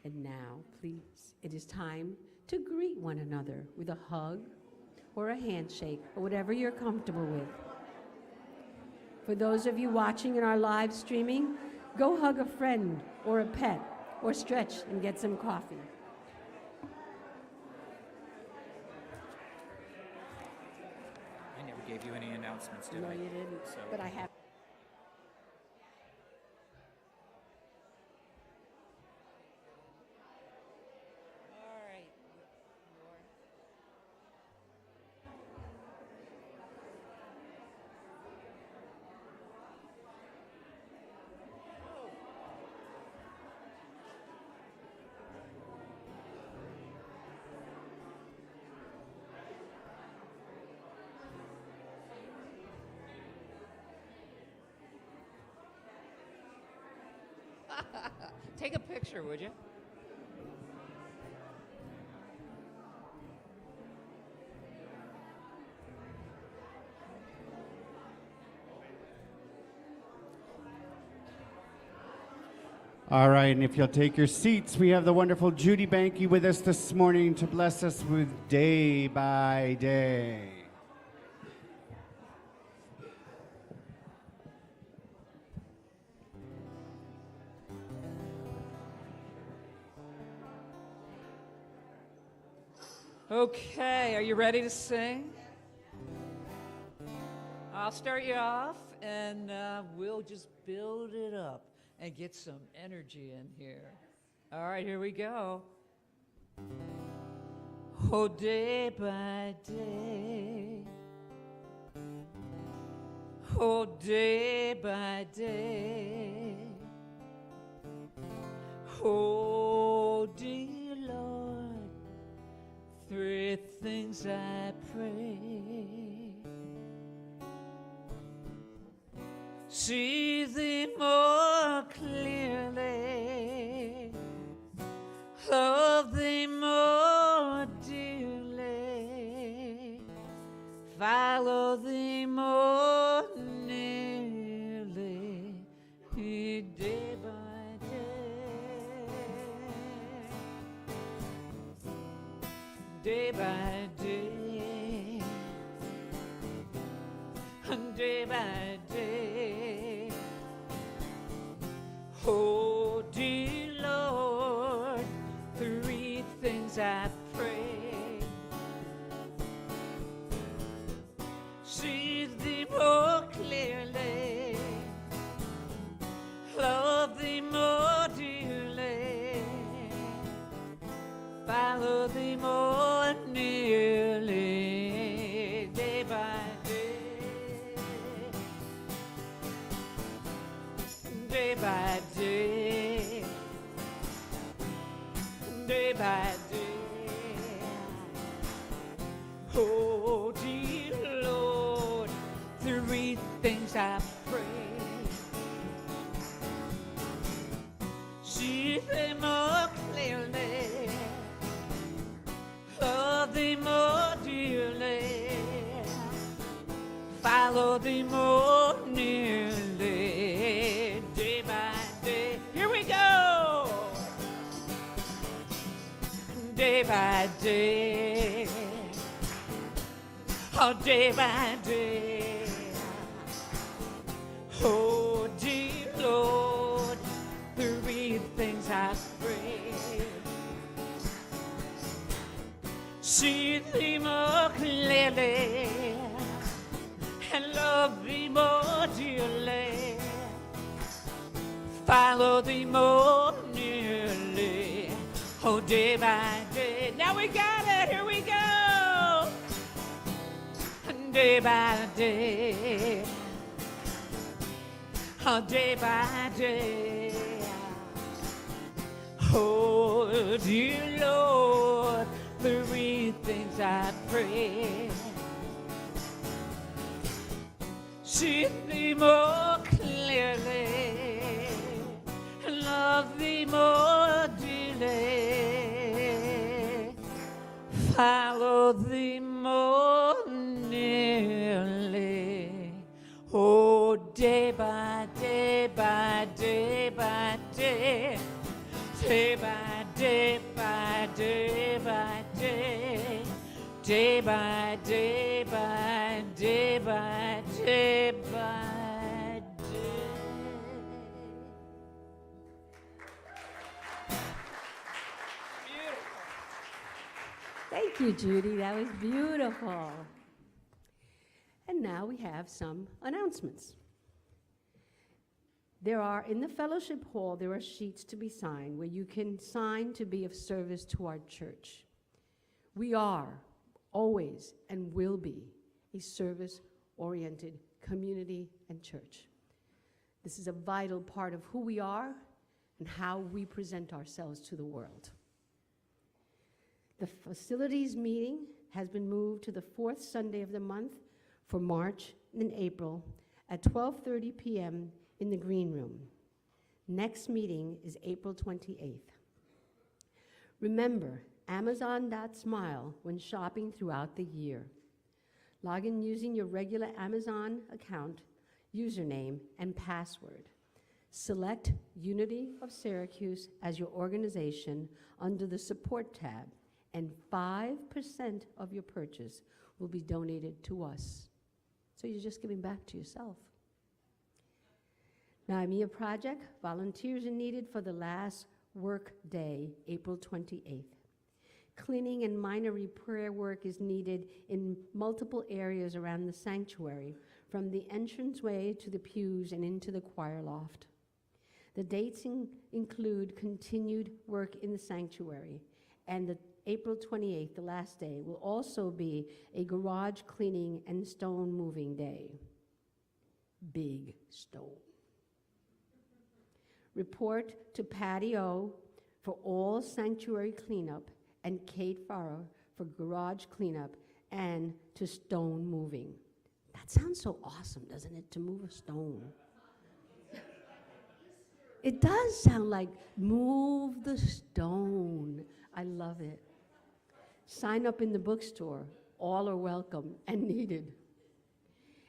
And now, please, it is time to greet one another with a hug or a handshake or whatever you're comfortable with. For those of you watching in our live streaming, go hug a friend or a pet or stretch and get some coffee. I never gave you any announcements, did I? No, you didn't, So. but I have. Take a picture, would you? All right, and if you'll take your seats, we have the wonderful Judy Banky with us this morning to bless us with Day by Day. Okay, are you ready to sing? I'll start you off, and we'll just build it up and get some energy in here. All right, here we go. Oh, day by day. Oh, day by day. Oh, dear Lord, three things I pray. See thee more clearly, love thee more dearly, follow thee more nearly, day by day, day by day, day by day. Oh, dear Lord, three things I pray. See thee more clearly, love thee more dearly, follow thee more nearly, day by day, day by day, day by day. Oh, dear Lord, three things I pray. See thee more clearly, love thee more dearly, follow thee more nearly, day by day. Here we go! Day by day, oh, day by day. Oh, dear Lord, three things I pray. See thee more clearly, and love thee more dearly, follow thee more nearly, oh, day by day. Now we got it, here we go! Day by day, oh, day by day. Oh, dear Lord, three things I pray. See thee more clearly, love thee more dearly, follow thee more nearly. Oh, day by day by day by day, day by day by day by day, day by day by day by day by day. Thank you, Judy. That was beautiful. And now we have some announcements. There are, in the fellowship hall, there are sheets to be signed where you can sign to be of service to our church. We are always and will be a service-oriented community and church. This is a vital part of who we are and how we present ourselves to the world. The facilities meeting has been moved to the fourth Sunday of the month for March and April at 12:30 p.m. in the green room. Next meeting is April 28th. Remember, Amazon.smile when shopping throughout the year. Log in using your regular Amazon account, username, and password. Select Unity of Syracuse as your organization under the Support tab, and 5% of your purchase will be donated to us. So you're just giving back to yourself. Naimia Project, volunteers are needed for the last work day, April 28th. Cleaning and minor repair work is needed in multiple areas around the sanctuary, from the entranceway to the pews and into the choir loft. The dates include continued work in the sanctuary, and the April 28th, the last day, will also be a garage cleaning and stone moving day. Big stone. Report to Patty O for all sanctuary cleanup and Kate Farrer for garage cleanup and to stone moving. That sounds so awesome, doesn't it, to move a stone? It does sound like move the stone. I love it. Sign up in the bookstore. All are welcome and needed.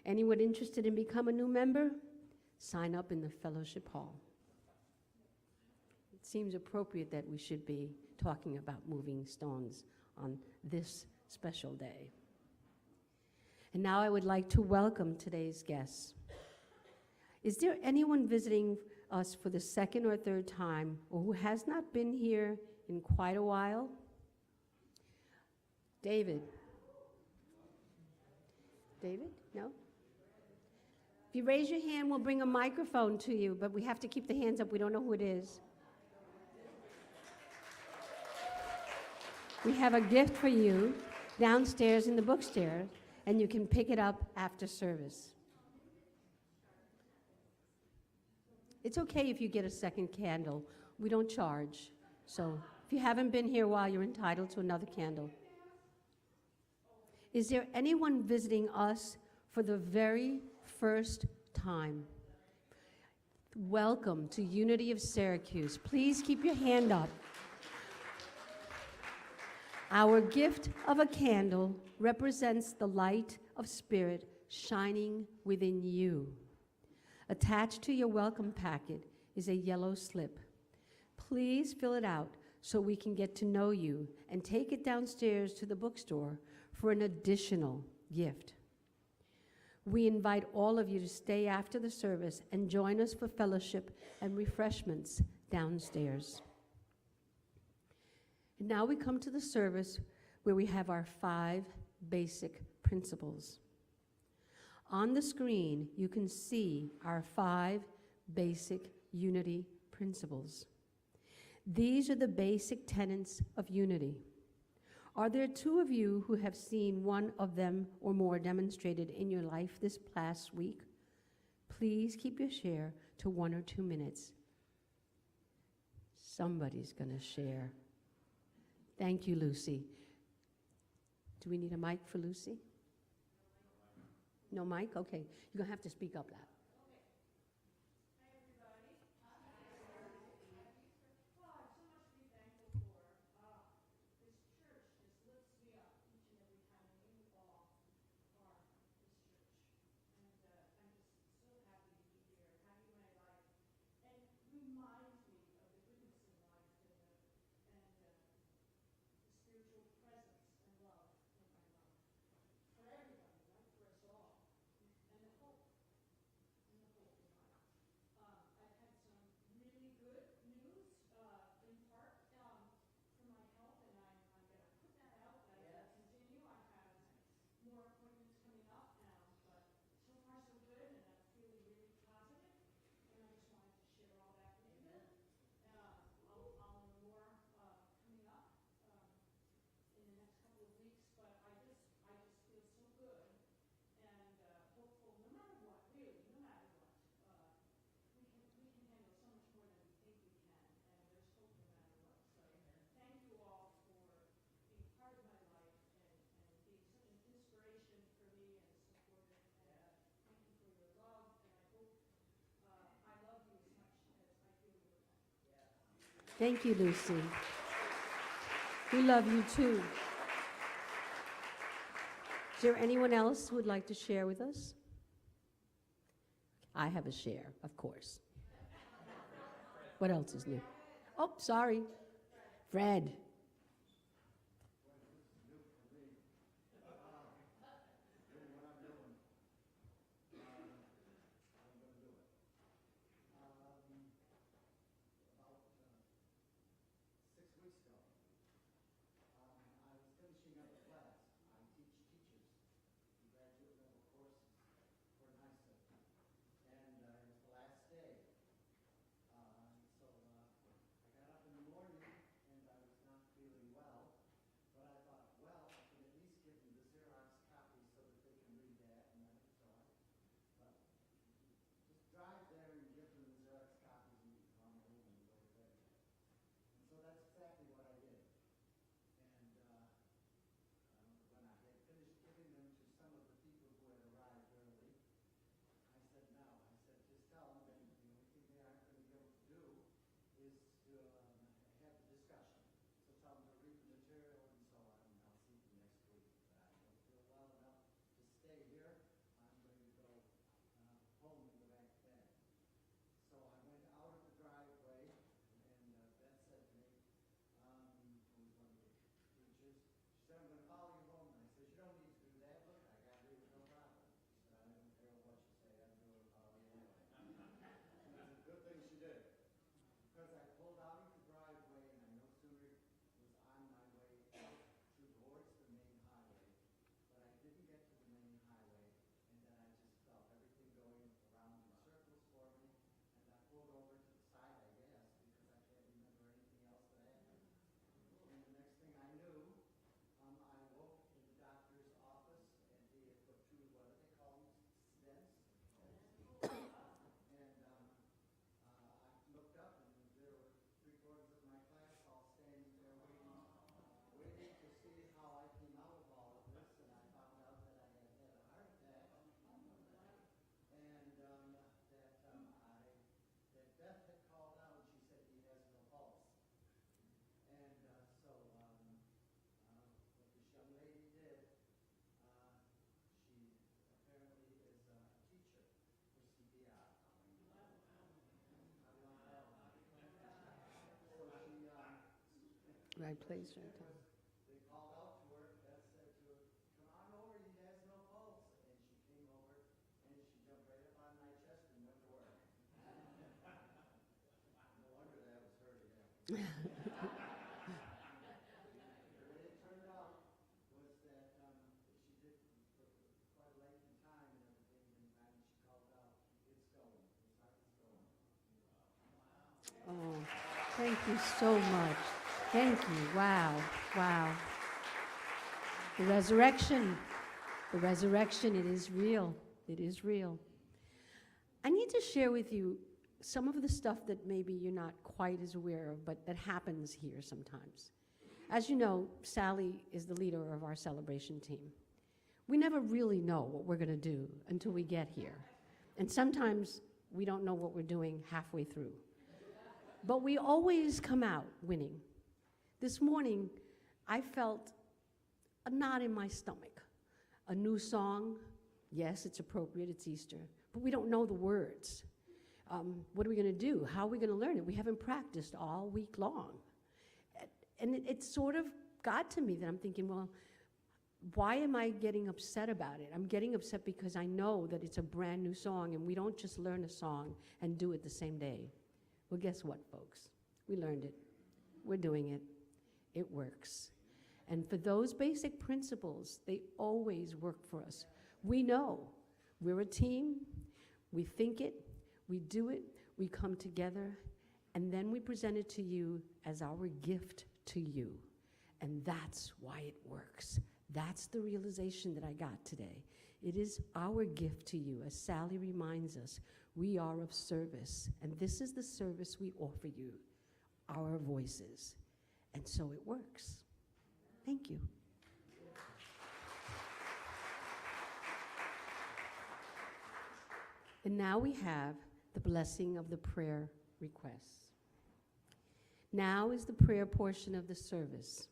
Anyone interested in becoming a new member? Sign up in the fellowship hall. It seems appropriate that we should be talking about moving stones on this special day. And now I would like to welcome today's guests. Is there anyone visiting us for the second or third time, or who has not been here in quite a while? David? David? No? If you raise your hand, we'll bring a microphone to you, but we have to keep the hands up. We don't know who it is. We have a gift for you downstairs in the bookstore, and you can pick it up after service. It's okay if you get a second candle. We don't charge. So if you haven't been here a while, you're entitled to another candle. Is there anyone visiting us for the very first time? Welcome to Unity of Syracuse. Please keep your hand up. Our gift of a candle represents the light of spirit shining within you. Attached to your welcome packet is a yellow slip. Please fill it out so we can get to know you and take it downstairs to the bookstore for an additional gift. We invite all of you to stay after the service and join us for fellowship and refreshments downstairs. And now we come to the service where we have our 5 basic principles. On the screen, you can see our 5 basic unity principles. These are the basic tenets of unity. Are there 2 of you who have seen one of them or more demonstrated in your life this past week? Please keep your share to 1 or 2 minutes. Somebody's going to share. Thank you, Lucy. Do we need a mic for Lucy? No mic? Okay. You're going to have to speak up loud. Thank you, Lucy. We love you too. Is there anyone else who would like to share with us? I have a share, of course. What else is new? Oh, sorry. Fred. Right place, right time. Oh, thank you so much. Thank you. Wow. Wow. The resurrection. The resurrection, it is real. It is real. I need to share with you some of the stuff that maybe you're not quite as aware of, but that happens here sometimes. As you know, Sally is the leader of our celebration team. We never really know what we're going to do until we get here. And sometimes we don't know what we're doing halfway through. But we always come out winning. This morning, I felt a knot in my stomach. A new song, yes, it's appropriate, it's Easter, but we don't know the words. What are we going to do? How are we going to learn it? We haven't practiced all week long. And it sort of got to me that I'm thinking, well, why am I getting upset about it? I'm getting upset because I know that it's a brand new song and we don't just learn a song and do it the same day. Well, guess what, folks? We learned it. We're doing it. It works. And for those basic principles, they always work for us. We know we're a team. We think it. We do it. We come together. And then we present it to you as our gift to you. And that's why it works. That's the realization that I got today. It is our gift to you. As Sally reminds us, we are of service. And this is the service we offer you, our voices. And so it works. Thank you. And now we have the blessing of the prayer requests. Now is the prayer portion of the service.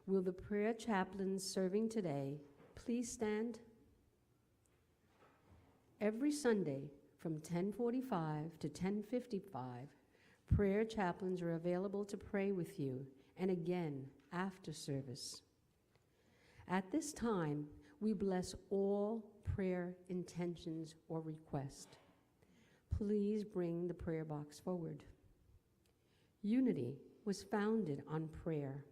Will the prayer chaplains serving today please stand? Every Sunday from 10:45 to 10:55, prayer chaplains are available to pray with you and again after service. At this time, we bless all prayer intentions or requests. Please bring the prayer box forward. Unity was founded on prayer.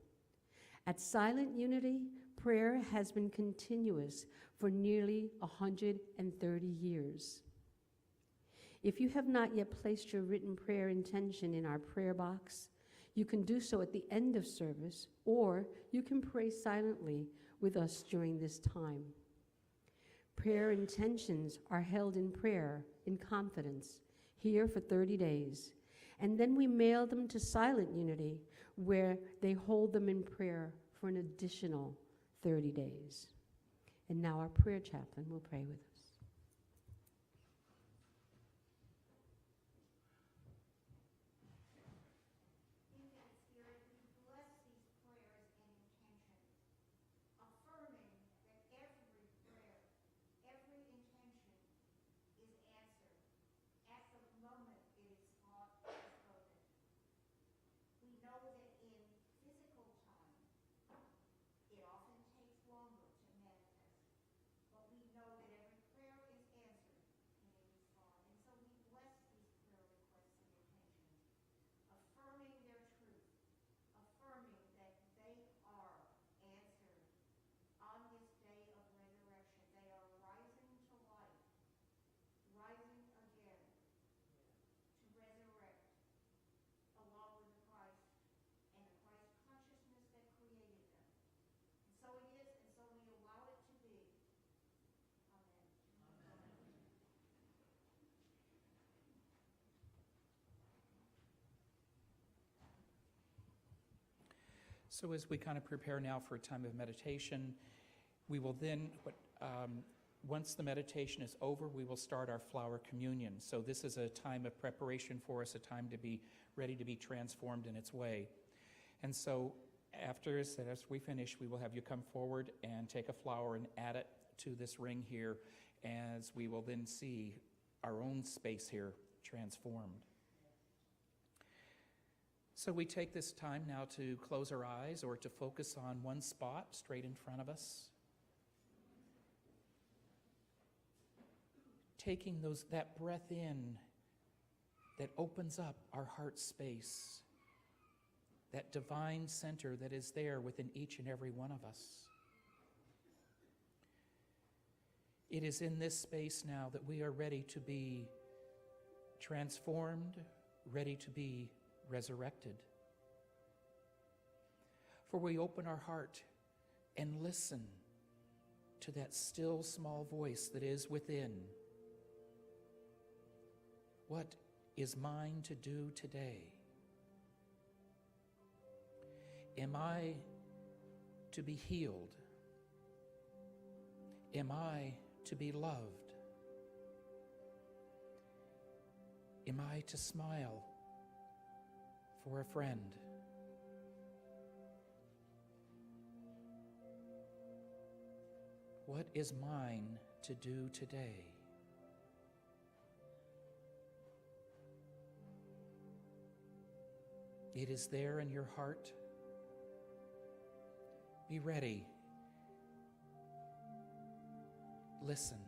At Silent Unity, prayer has been continuous for nearly 130 years. If you have not yet placed your written prayer intention in our prayer box, you can do so at the end of service, or you can pray silently with us during this time. Prayer intentions are held in prayer in confidence here for 30 days, and then we mail them to Silent Unity, where they hold them in prayer for an additional 30 days. And now our prayer chaplain will pray with us. So as we kind of prepare now for a time of meditation, we will then, once the meditation is over, we will start our flower communion. So this is a time of preparation for us, a time to be ready to be transformed in its way. And so after, as we finish, we will have you come forward and take a flower and add it to this ring here, as we will then see our own space here transformed. So we take this time now to close our eyes or to focus on one spot straight in front of us. Taking that breath in that opens up our heart space, that divine center that is there within each and every one of us. It is in this space now that we are ready to be transformed, ready to be resurrected. For we open our heart and listen to that still small voice that is within. What is mine to do today? Am I to be healed? Am I to be loved? Am I to smile for a friend? What is mine to do today? It is there in your heart. Be ready. Listen.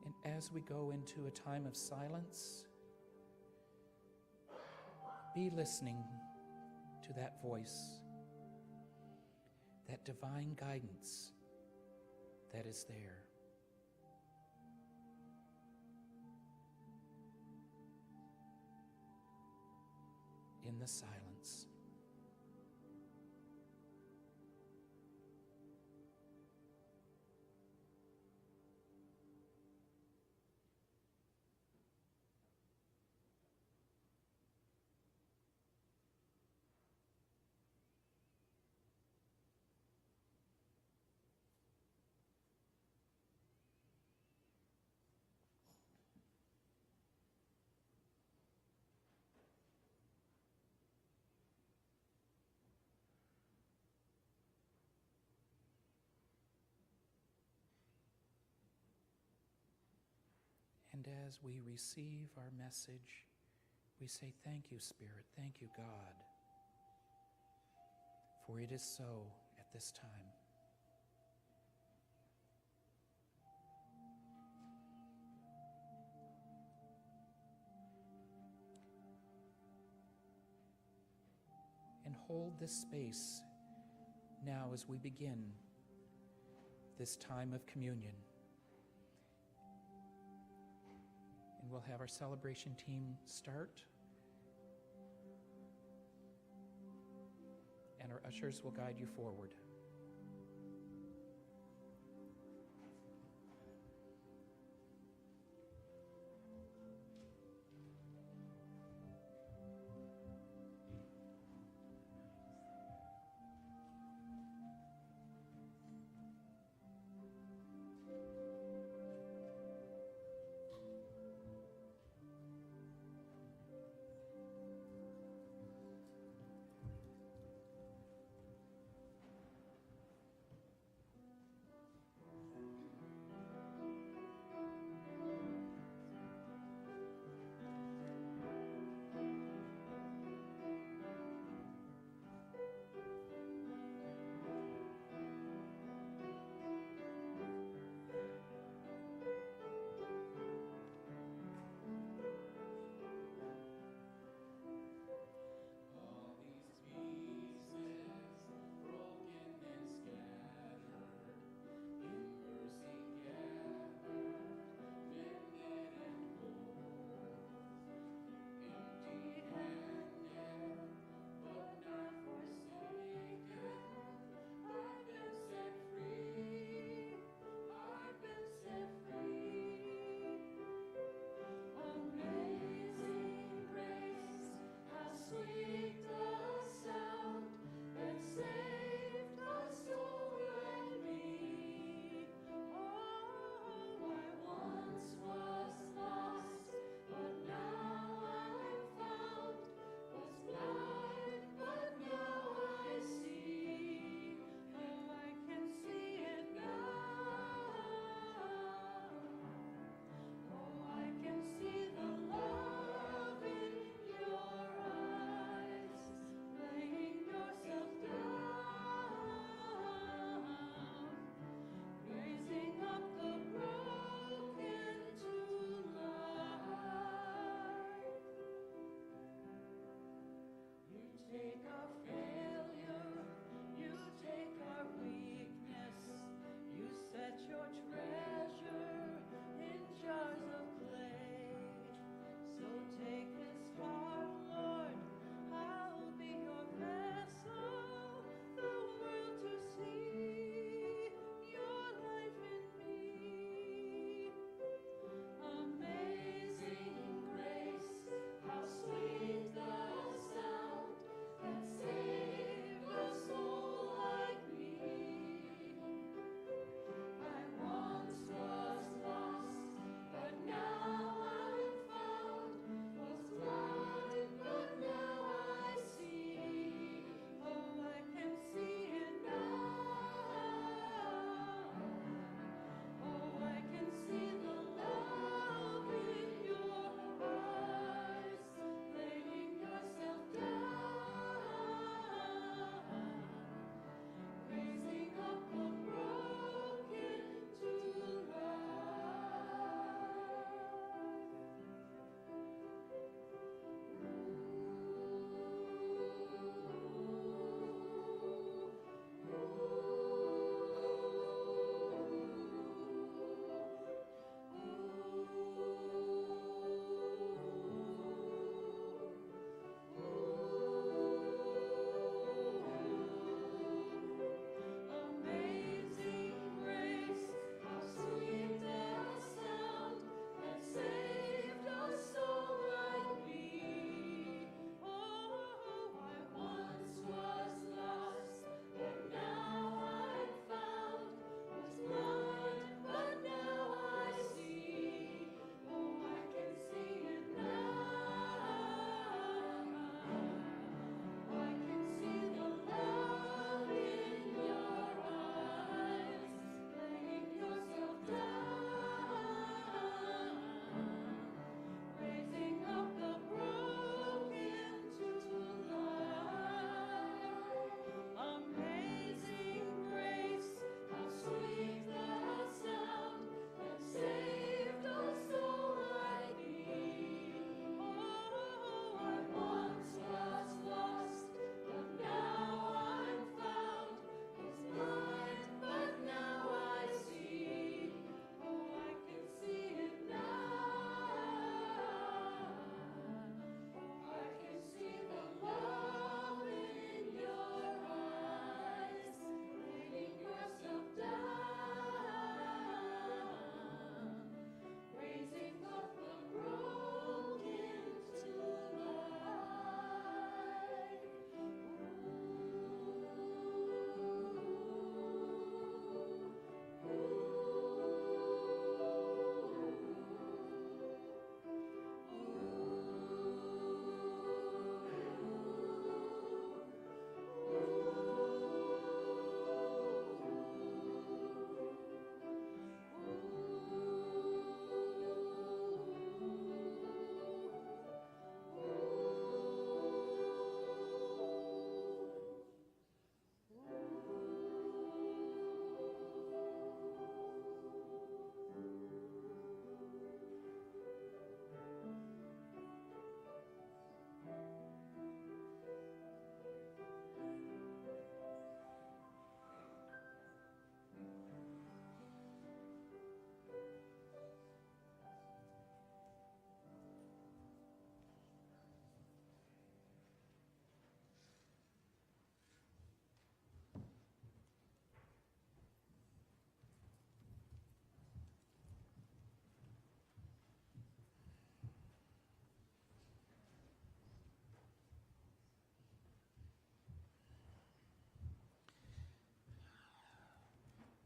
And as we go into a time of silence, be listening to that voice, that divine guidance that is there. In the silence. as we receive our message, we say, thank you, Spirit, thank you, God, for it is so at this time. And hold this space now as we begin this time of communion. And we'll have our celebration team start. And our ushers will guide you forward.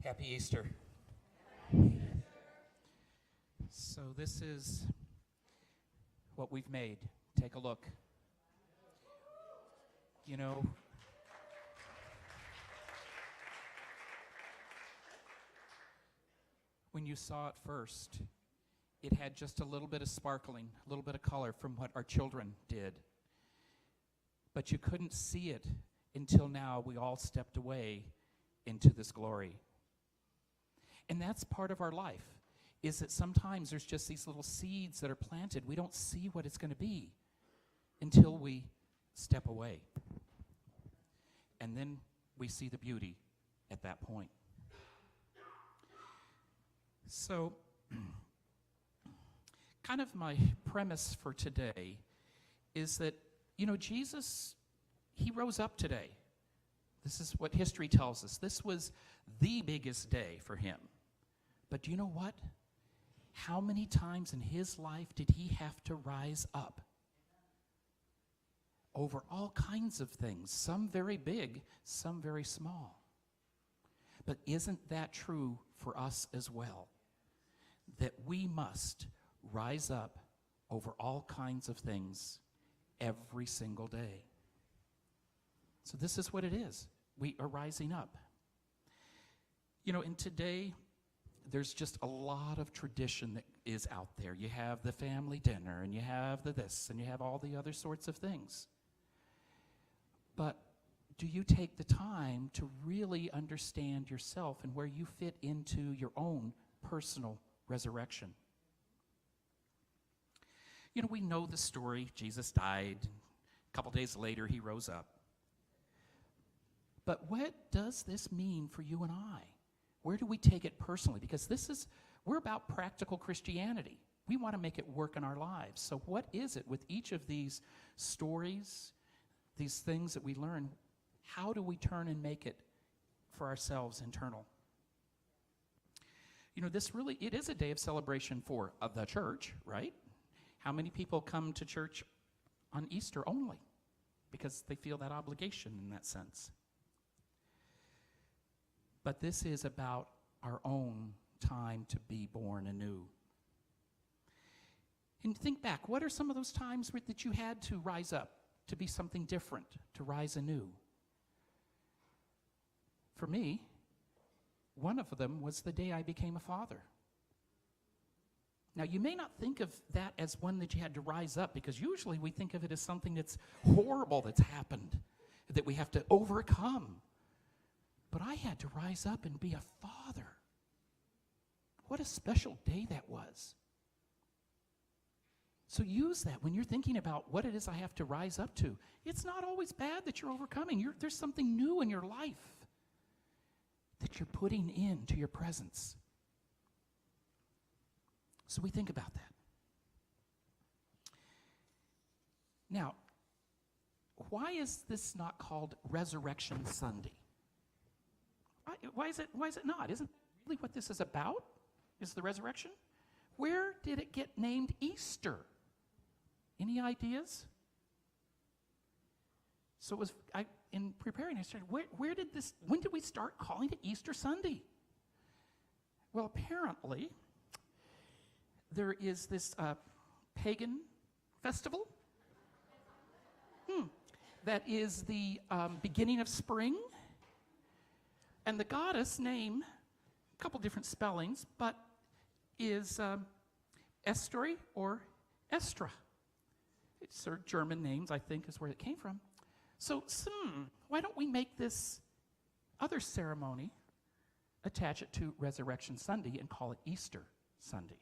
Happy Easter. So this is what we've made. Take a look. You know, when you saw it first, it had just a little bit of sparkling, a little bit of color from what our children did. But you couldn't see it until now we all stepped away into this glory. And that's part of our life, is that sometimes there's just these little seeds that are planted. We don't see what it's going to be until we step away. And then we see the beauty at that point. So, kind of my premise for today is that, you know, Jesus, he rose up today. This is what history tells us. This was the biggest day for him. But do you know what? How many times in his life did he have to rise up? Over all kinds of things, some very big, some very small. But isn't that true for us as well? That we must rise up over all kinds of things every single day. So this is what it is. We are rising up. You know, and today, there's just a lot of tradition that is out there. You have the family dinner, and you have the this, and you have all the other sorts of things. But do you take the time to really understand yourself and where you fit into your own personal resurrection? You know, we know the story. Jesus died. A couple days later, he rose up. But what does this mean for you and I? Where do we take it personally? Because we're about practical Christianity. We want to make it work in our lives. So what is it with each of these stories, these things that we learn? How do we turn and make it for ourselves internal? You know, it is a day of celebration for the church, right? How many people come to church on Easter only? Because they feel that obligation in that sense. But this is about our own time to be born anew. And think back, what are some of those times that you had to rise up, to be something different, to rise anew? For me, one of them was the day I became a father. Now, you may not think of that as one that you had to rise up, because usually we think of it as something that's horrible that's happened, that we have to overcome. But I had to rise up and be a father. What a special day that was. So use that when you're thinking about what it is I have to rise up to. It's not always bad that you're overcoming. There's something new in your life that you're putting into your presence. So we think about that. Now, why is this not called Resurrection Sunday? Why is it not? Isn't that really what this is about? Is the resurrection? Where did it get named Easter? Any ideas? So it was, in preparing, I started, when did we start calling it Easter Sunday? Well, apparently, there is this pagan festival that is the beginning of spring. And the goddess name, a couple different spellings, but is Estory or Estra. It's her German names, I think, is where it came from. So, why don't we make this other ceremony, attach it to Resurrection Sunday, and call it Easter Sunday?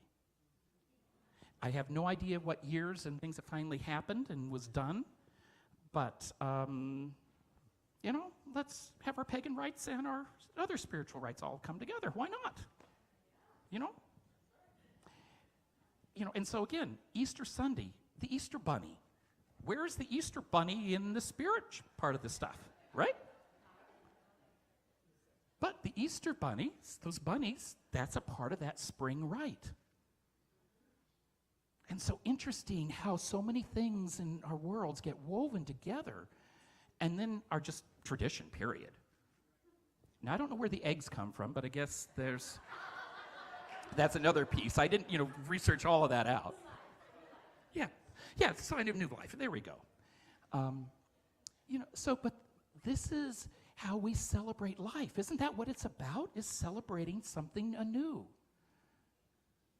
I have no idea what years and things that finally happened and was done, but you know, let's have our pagan rites and our other spiritual rites all come together. Why not? You know? And so again, Easter Sunday, the Easter bunny. Where is the Easter bunny in the spirit part of this stuff, right? But the Easter bunnies, those bunnies, that's a part of that spring rite. And so interesting how so many things in our worlds get woven together and then are just tradition, period. Now, I don't know where the eggs come from, but I guess that's another piece. I didn't, research all of that out. Yeah, it's a sign of new life. There we go. But this is how we celebrate life. Isn't that what it's about? Is celebrating something anew.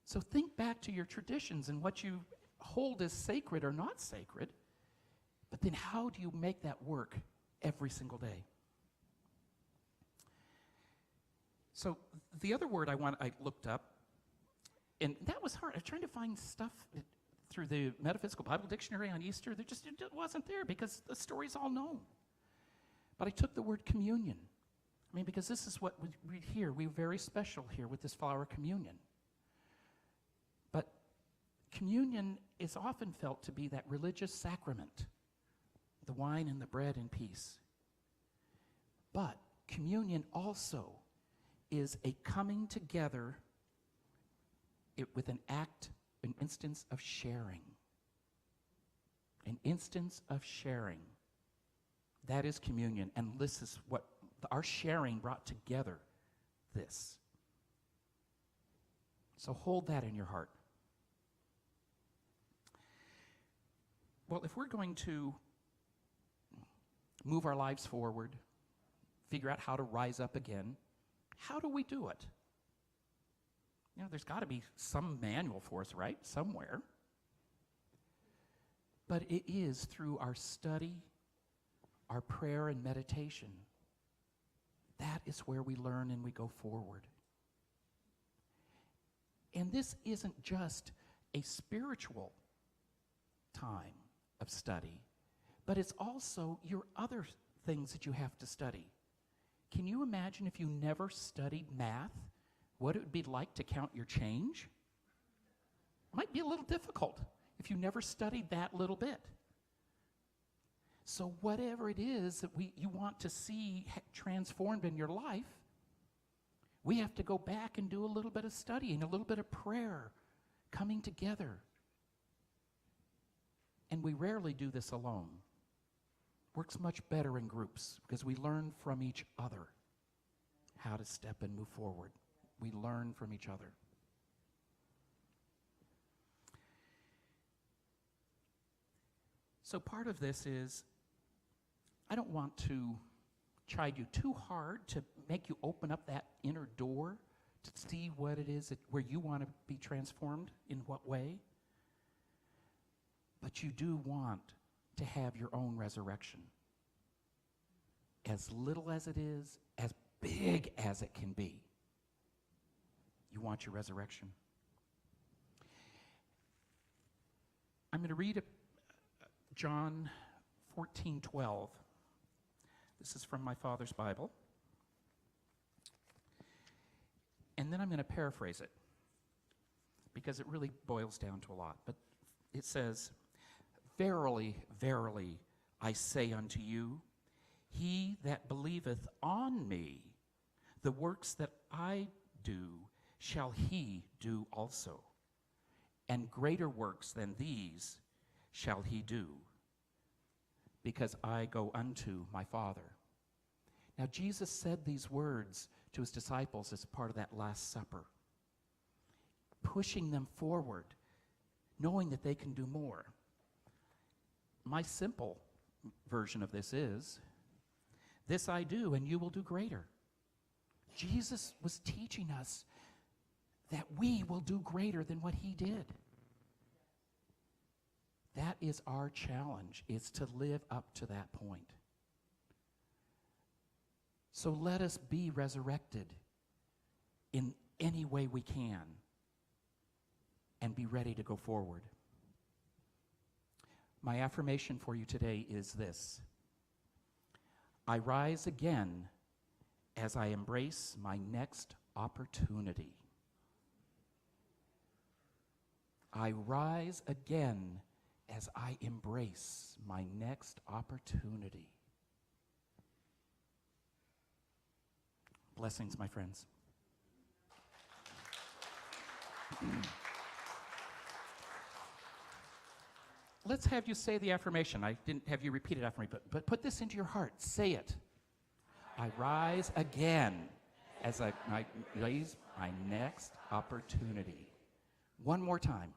So think back to your traditions and what you hold as sacred or not sacred, but then how do you make that work every single day? So the other word I looked up, and that was hard. I was trying to find stuff through the Metaphysical Bible Dictionary on Easter. It wasn't there because the story's all known. But I took the word communion. Because this is what we read here. We're very special here with this flower communion. But communion is often felt to be that religious sacrament, the wine and the bread and peace. But communion also is a coming together with an instance of sharing. An instance of sharing. That is communion, and this is what our sharing brought together this. So hold that in your heart. Well, if we're going to move our lives forward, figure out how to rise up again, how do we do it? There's got to be some manual for us, right? Somewhere. But it is through our study, our prayer and meditation. That is where we learn and we go forward. And this isn't just a spiritual time of study, but it's also your other things that you have to study. Can you imagine if you never studied math, what it would be like to count your change? Might be a little difficult if you never studied that little bit. So whatever it is that you want to see transformed in your life, we have to go back and do a little bit of studying, a little bit of prayer, coming together. And we rarely do this alone. Works much better in groups because we learn from each other how to step and move forward. We learn from each other. So part of this is, I don't want to chide you too hard to make you open up that inner door to see what it is where you want to be transformed, in what way. But you do want to have your own resurrection. As little as it is, as big as it can be. You want your resurrection. I'm going to read John 14:12. This is from my father's Bible. And then I'm going to paraphrase it because it really boils down to a lot. But it says, "Verily, verily, I say unto you, he that believeth on me, the works that I do, shall he do also. And greater works than these shall he do, because I go unto my Father." Now, Jesus said these words to his disciples as part of that Last Supper, pushing them forward, knowing that they can do more. My simple version of this is, "This I do, and you will do greater." Jesus was teaching us that we will do greater than what he did. That is our challenge, is to live up to that point. So let us be resurrected in any way we can and be ready to go forward. My affirmation for you today is this: I rise again as I embrace my next opportunity. I rise again as I embrace my next opportunity. Blessings, my friends. Let's have you say the affirmation. I didn't have you repeat it after me, but put this into your heart. Say it. I rise again as I raise my next opportunity. One more time.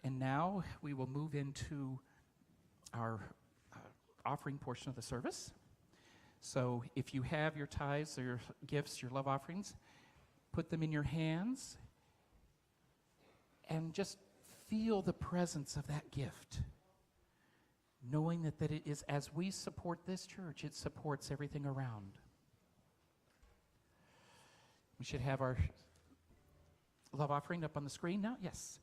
And now we will move into our offering portion of the service. So if you have your tithes or your gifts, your love offerings, put them in your hands and just feel the presence of that gift, knowing that it is, as we support this church, it supports everything around. We should have our love offering up on the screen now. Yes.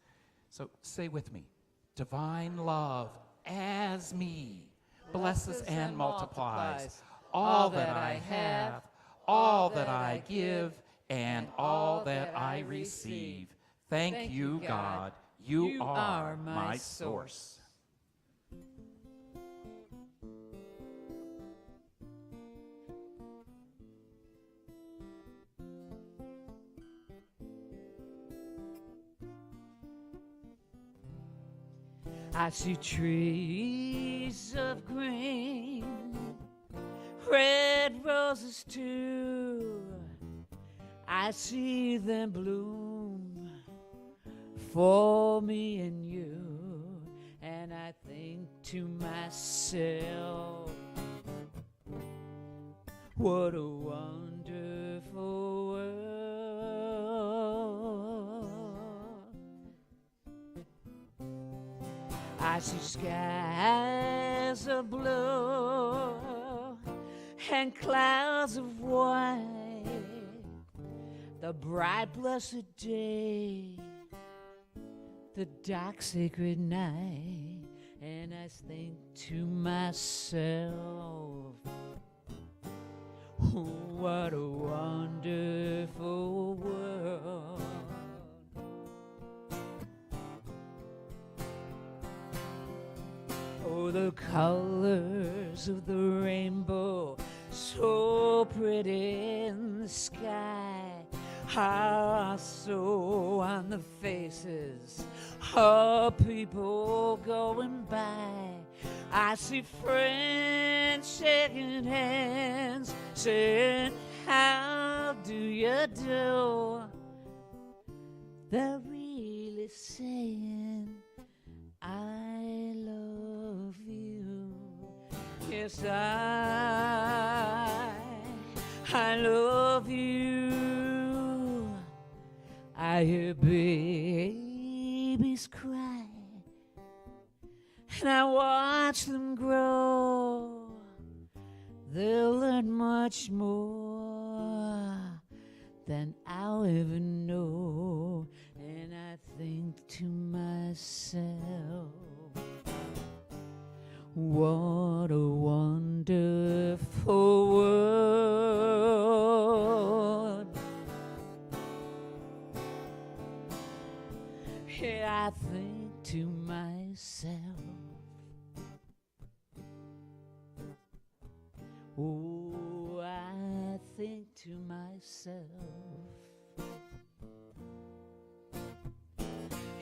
So say with me, divine love as me blesses and multiplies all that I have, all that I give, and all that I receive. Thank you, God. You are my source. I see trees of green, red roses too. I see them bloom for me and you, and I think to myself, what a wonderful world. I see skies of blue and clouds of white, the bright blessed day, the dark sacred night, and I think to myself, what a wonderful world. Oh, the colors of the rainbow, so pretty in the sky, are so on the faces of people going by. I see friends shaking hands, saying, how do you do? They're really saying, I love you. Yes, I love you. I hear babies cry, and I watch them grow. They'll learn much more than I'll ever know. And I think to myself, what a wonderful world. Yeah, I think to myself, oh, I think to myself,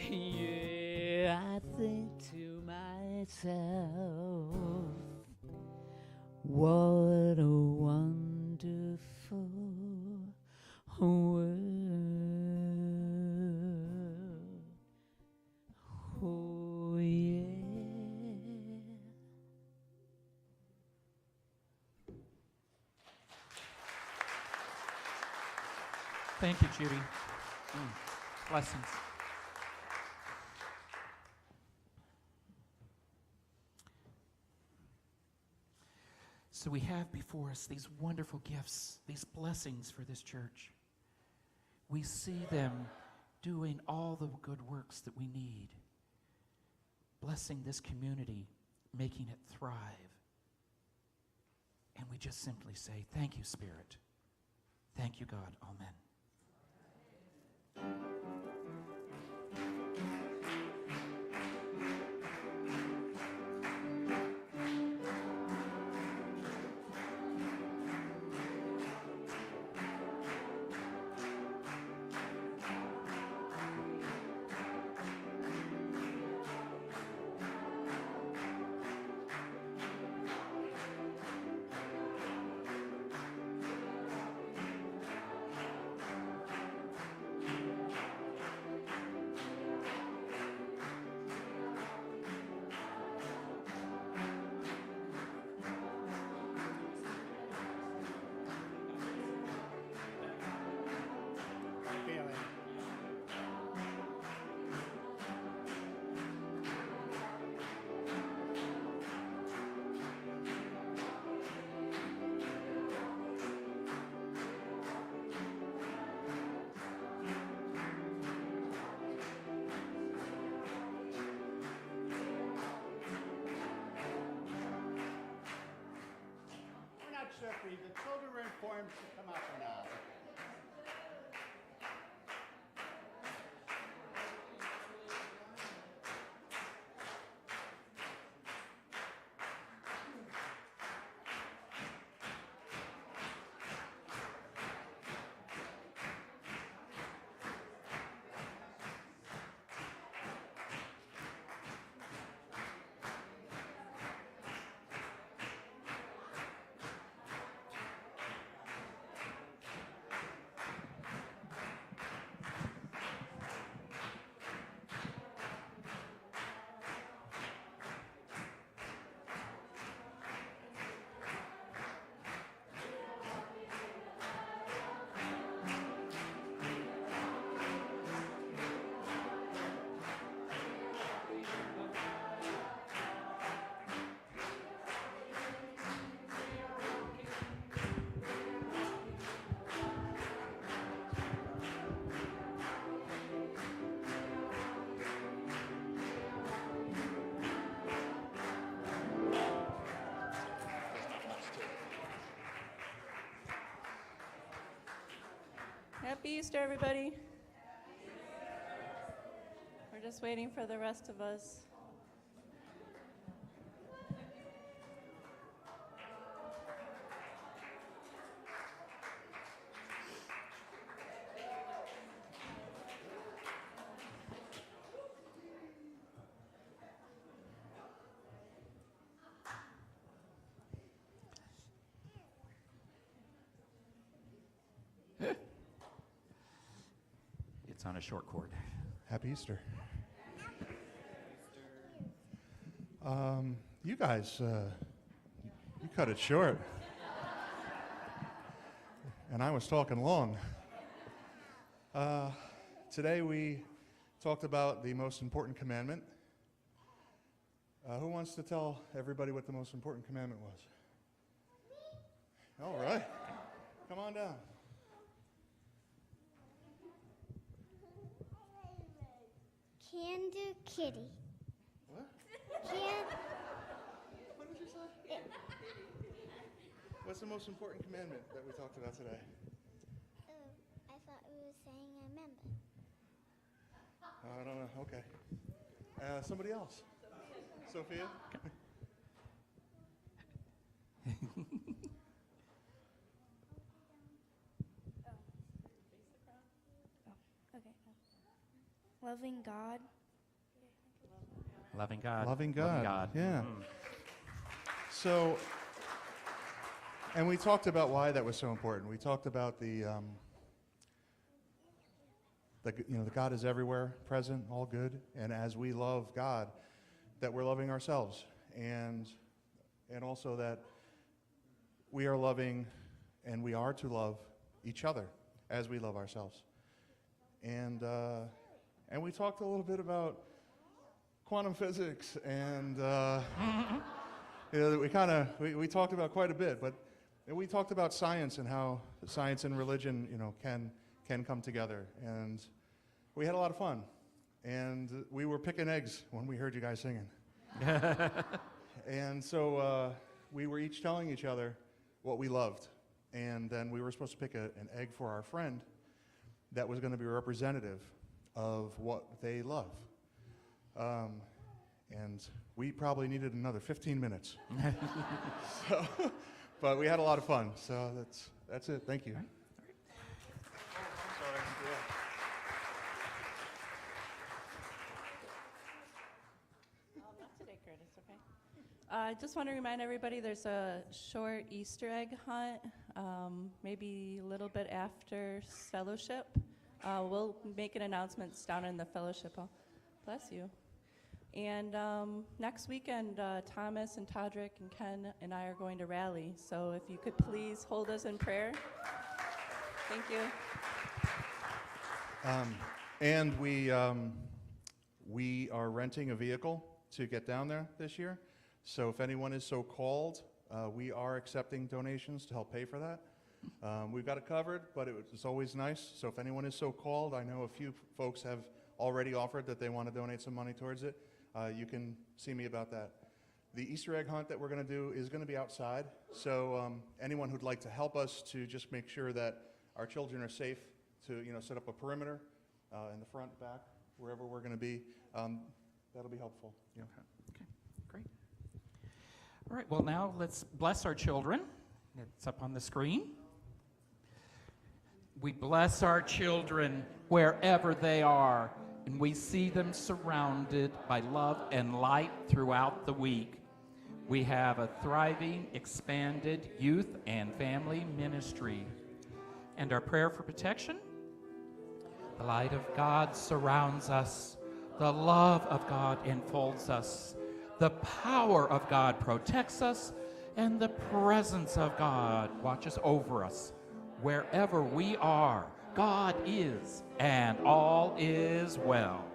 yeah, I think to myself, what a wonderful world. Oh, yeah. Thank you, Judy. Blessings. So we have before us these wonderful gifts, these blessings for this church. We see them doing all the good works that we need, blessing this community, making it thrive. And we just simply say, thank you, Spirit. Thank you, God. Amen. Shipley, the children were informed to come out for now. Happy Easter, everybody. We're just waiting for the rest of us. It's on a short cord. Happy Easter. You guys, you cut it short. And I was talking long. Today we talked about the most important commandment. Who wants to tell everybody what the most important commandment was? All right. Come on down. Can do kitty. What? Can. What did you say? What's the most important commandment that we talked about today? Oh, I thought we were saying I remember. I don't know. Okay. Somebody else? Sophia? Okay. Loving God. Loving God. Loving God. Yeah. Mhm. So, and we talked about why that was so important. We talked about the God is everywhere, present, all good, and as we love God, that we're loving ourselves, and also that we are loving, and we are to love each other as we love ourselves, and we talked a little bit about quantum physics, and we talked about quite a bit, but we talked about science and how science and religion, can come together, and we had a lot of fun, and we were picking eggs when we heard you guys singing, and so we were each telling each other what we loved, and then we were supposed to pick an egg for our friend that was going to be representative of what they love. And we probably needed another 15 minutes. But we had a lot of fun, so that's it. Thank you. Sorry. Not today, Curtis, okay? I just want to remind everybody there's a short Easter egg hunt, maybe a little bit after fellowship. We'll make an announcements down in the fellowship hall. Bless you. And next weekend, Thomas and Todrick and Ken and I are going to rally. So if you could please hold us in prayer. Thank you. And we are renting a vehicle to get down there this year. So if anyone is so called, we are accepting donations to help pay for that. We've got it covered, but it's always nice. So if anyone is so called, I know a few folks have already offered that they want to donate some money towards it. You can see me about that. The Easter egg hunt that we're going to do is going to be outside. So anyone who'd like to help us to just make sure that our children are safe, to set up a perimeter in the front, back, wherever we're going to be, that'll be helpful. Yeah. Okay, great. All right, well, now let's bless our children. It's up on the screen. We bless our children wherever they are, and we see them surrounded by love and light throughout the week. We have a thriving, expanded youth and family ministry. And our prayer for protection? The light of God surrounds us. The love of God enfolds us. The power of God protects us. And the presence of God watches over us. Wherever we are, God is, and all is well.